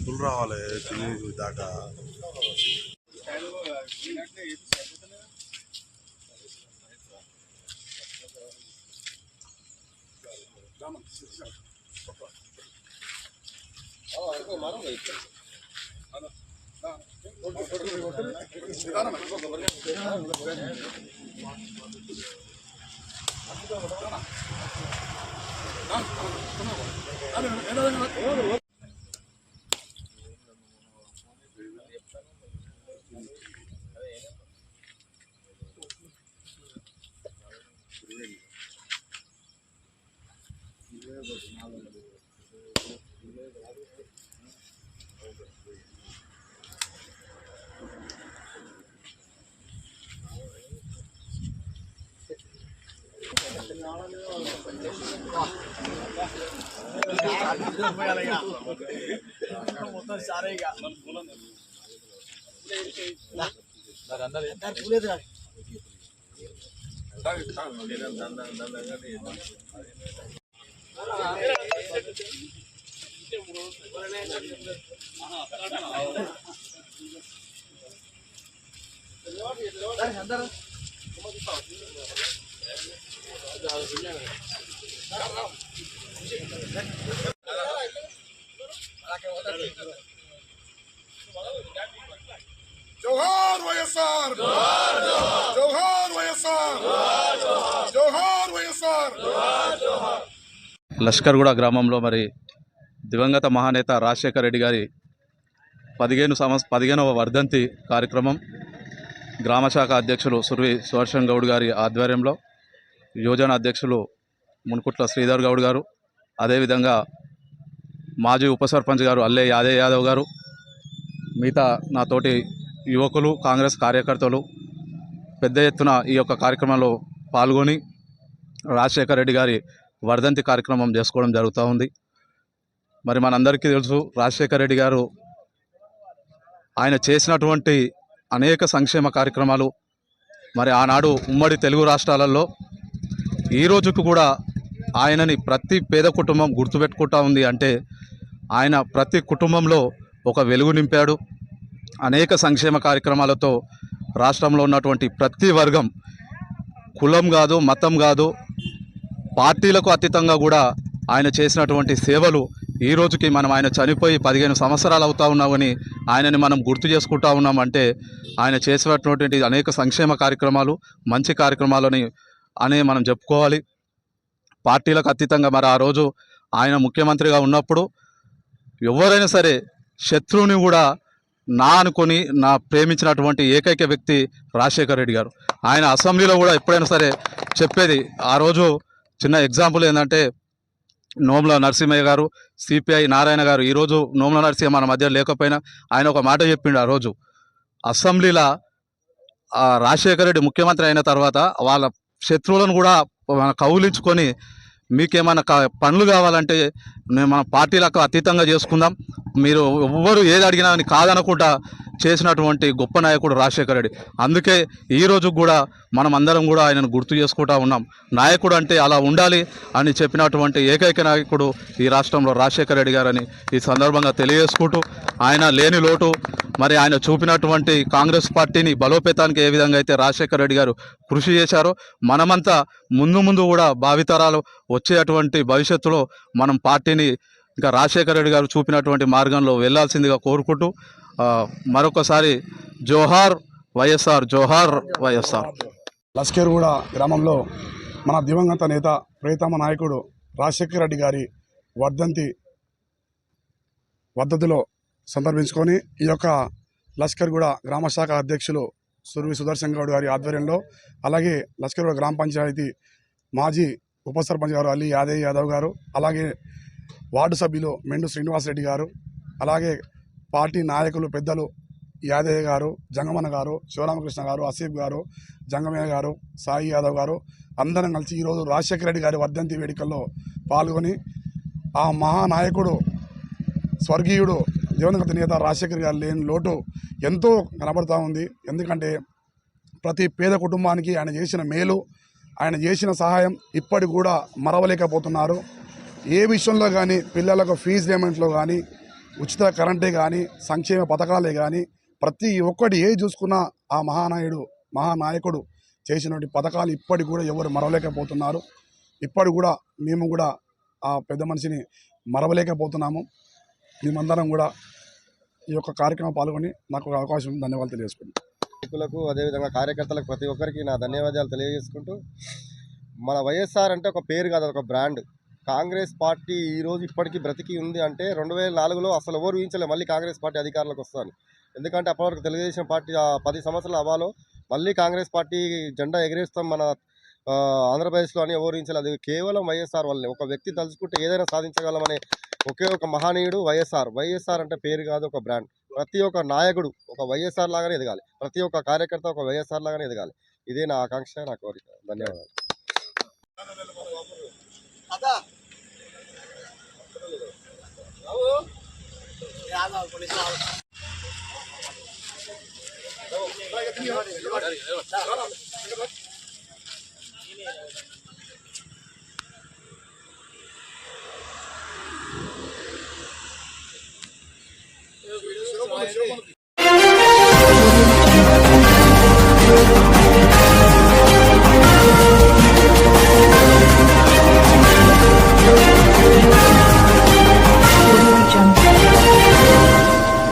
Full రావాలి దాకా జోహార్ వైఎస్ఆర్ జోహార్ వైఎస్ఆర్ జోహార్ వైఎస్ఆర్. లష్కర్గూడ గ్రామంలో మరి దివంగత మహానేత రాజశేఖర రెడ్డి గారి 15వ వర్ధంతి కార్యక్రమం గ్రామశాఖ అధ్యక్షులు సుర్వి సుదర్శన్ గౌడ్ గారి ఆధ్వర్యంలో యోజన అధ్యక్షులు మున్కుట్ల శ్రీధర్ గౌడ్ గారు, అదేవిధంగా మాజీ ఉప సర్పంచ్ గారు అల్లే యాదవ్ గారు, మిగతా నాతోటి యువకులు, కాంగ్రెస్ కార్యకర్తలు పెద్ద ఎత్తున ఈ యొక్క కార్యక్రమంలో పాల్గొని రాజశేఖర రెడ్డి గారి వర్ధంతి కార్యక్రమం చేసుకోవడం జరుగుతూ ఉంది. మరి మనందరికీ తెలుసు, రాజశేఖర రెడ్డి గారు ఆయన చేసినటువంటి అనేక సంక్షేమ కార్యక్రమాలు మరి ఆనాడు ఉమ్మడి తెలుగు రాష్ట్రాలలో ఈ రోజుకు కూడా ఆయనని ప్రతి పేద కుటుంబం గుర్తుపెట్టుకుంటా ఉంది. అంటే ఆయన ప్రతి కుటుంబంలో ఒక వెలుగు నింపాడు. అనేక సంక్షేమ కార్యక్రమాలతో రాష్ట్రంలో ఉన్నటువంటి ప్రతి వర్గం, కులం కాదు, మతం కాదు, పార్టీలకు అతీతంగా కూడా ఆయన చేసినటువంటి సేవలు ఈ రోజుకి మనం ఆయన చనిపోయి 15 సంవత్సరాలు అవుతా ఉన్నామని ఆయనని మనం గుర్తు చేసుకుంటా ఉన్నామంటే ఆయన చేసినటువంటి అనేక సంక్షేమ కార్యక్రమాలు, మంచి కార్యక్రమాలని అనే మనం చెప్పుకోవాలి. పార్టీలకు అతీతంగా మరి ఆ రోజు ఆయన ముఖ్యమంత్రిగా ఉన్నప్పుడు ఎవరైనా సరే శత్రువుని కూడా నా అనుకొని ప్రేమించినటువంటి ఏకైక వ్యక్తి రాజశేఖర రెడ్డి గారు. ఆయన అసెంబ్లీలో కూడా ఎప్పుడైనా సరే చెప్పేది, ఆ రోజు చిన్న ఎగ్జాంపుల్ ఏంటంటే నోముల నరసింహయ్య గారు, సిపిఐ నారాయణ గారు, ఈరోజు నోముల నరసింహ మన మధ్య లేకపోయినా ఆయన ఒక మాట చెప్పిండు ఆ రోజు అసెంబ్లీలో. రాజశేఖర రెడ్డి ముఖ్యమంత్రి అయిన తర్వాత వాళ్ళ శత్రువులను కూడా కౌలించుకొని మీకేమైనా పనులు కావాలంటే మన పార్టీలకు అతీతంగా చేసుకుందాం, మీరు ఎవ్వరు ఏది అడిగినా అని కాదనకుండా చేసినటువంటి గొప్ప నాయకుడు రాజశేఖర రెడ్డి. అందుకే ఈరోజు కూడా మనం అందరం కూడా ఆయనను గుర్తు చేసుకుంటూ ఉన్నాం. నాయకుడు అంటే అలా ఉండాలి అని చెప్పినటువంటి ఏకైక నాయకుడు ఈ రాష్ట్రంలో రాజశేఖర రెడ్డి గారని ఈ సందర్భంగా తెలియజేసుకుంటూ, ఆయన లేని లోటు మరి ఆయన చూపినటువంటి కాంగ్రెస్ పార్టీని బలోపేతానికి ఏ విధంగా అయితే రాజశేఖర రెడ్డి గారు కృషి చేశారో మనమంతా ముందు కూడా భావితరాలు వచ్చేటువంటి భవిష్యత్తులో మనం పార్టీని ఇంకా రాజశేఖర రెడ్డి గారు చూపినటువంటి మార్గంలో వెళ్లాల్సిందిగా కోరుకుంటూ మరొకసారి జోహార్ వైఎస్ఆర్, జోహార్ వైఎస్ఆర్. లష్కర్గూడ గ్రామంలో మన దివంగత నేత ప్రియతమ నాయకుడు రాజశేఖర రెడ్డి గారి వర్ధంతిలో సందర్భించుకొని ఈ యొక్క లష్కర్గూడ గ్రామశాఖ అధ్యక్షులు సుర్వి సుదర్శన్ గౌడ్ గారి ఆధ్వర్యంలో, అలాగే లష్కర్గూడ గ్రామ పంచాయతీ మాజీ ఉప సర్పంచ్ గారు అల్లీ యాదవ్ గారు, అలాగే వార్డు సభ్యులు మెండు శ్రీనివాసరెడ్డి గారు, అలాగే పార్టీ నాయకులు పెద్దలు యాదయ్య గారు, జంగమన్న గారు, శివరామకృష్ణ గారు, అసీఫ్ గారు, జంగమయ్య గారు, సాయి యాదవ్ గారు అందరం కలిసి ఈరోజు రాజశేఖర రెడ్డి గారి వర్ధంతి వేడుకల్లో పాల్గొని ఆ మహానాయకుడు స్వర్గీయుడు దివంగత నేత రాజశేఖర్ గారు లేని లోటు ఎంతో కనబడుతూ ఉంది. ఎందుకంటే ప్రతి పేద కుటుంబానికి ఆయన చేసిన మేలు, ఆయన చేసిన సహాయం ఇప్పటికి కూడా మరవలేకపోతున్నారు. ఏ విషయంలో కానీ పిల్లలకు ఫీజు పేమెంట్లో కానీ ఉచిత కరెంటే కానీ సంక్షేమ పథకాలే కానీ ప్రతి ఒక్కటి ఏ చూసుకున్నా ఆ మహానాయకుడు చేసినటువంటి పథకాలు ఇప్పటికి కూడా ఎవరు మరవలేకపోతున్నారు. ఇప్పటికి కూడా మేము కూడా ఆ పెద్ద మనిషిని మరవలేకపోతున్నాము. మేమందరం కూడా ఈ యొక్క కార్యక్రమం పాల్గొని నాకు అవకాశం ధన్యవాదాలు తెలియజేసుకుంటాం. నాయకులకు అదేవిధంగా కార్యకర్తలకు ప్రతి ఒక్కరికి నా ధన్యవాదాలు తెలియజేసుకుంటూ, మన వైఎస్ఆర్ అంటే ఒక పేరు కాదు, ఒక బ్రాండ్. కాంగ్రెస్ పార్టీ ఈరోజు ఇప్పటికీ బ్రతికి ఉంది అంటే 2004లో అసలు ఎవరు ఊహించలేదు మళ్ళీ కాంగ్రెస్ పార్టీ అధికారంలోకి వస్తుందని. ఎందుకంటే అప్పటివరకు తెలుగుదేశం పార్టీ 10 సంవత్సరాల అవాలో మళ్ళీ కాంగ్రెస్ పార్టీ జెండా ఎగిరేస్తాం మన ఆంధ్రప్రదేశ్లో అని ఎవరు ఊహించలేదు. అది కేవలం వైఎస్ఆర్ వల్లే. ఒక వ్యక్తి తలుచుకుంటే ఏదైనా సాధించగలమనే ఒకే ఒక మహనీయుడు వైఎస్ఆర్. వైఎస్ఆర్ అంటే పేరు కాదు, ఒక బ్రాండ్. ప్రతి ఒక్క నాయకుడు ఒక వైఎస్ఆర్ లాగానే ఎదగాలి, ప్రతి ఒక్క కార్యకర్త ఒక వైఎస్ఆర్ లాగానే ఎదగాలి. ఇదే నా ఆకాంక్ష, నా కోరిక. ధన్యవాదాలు.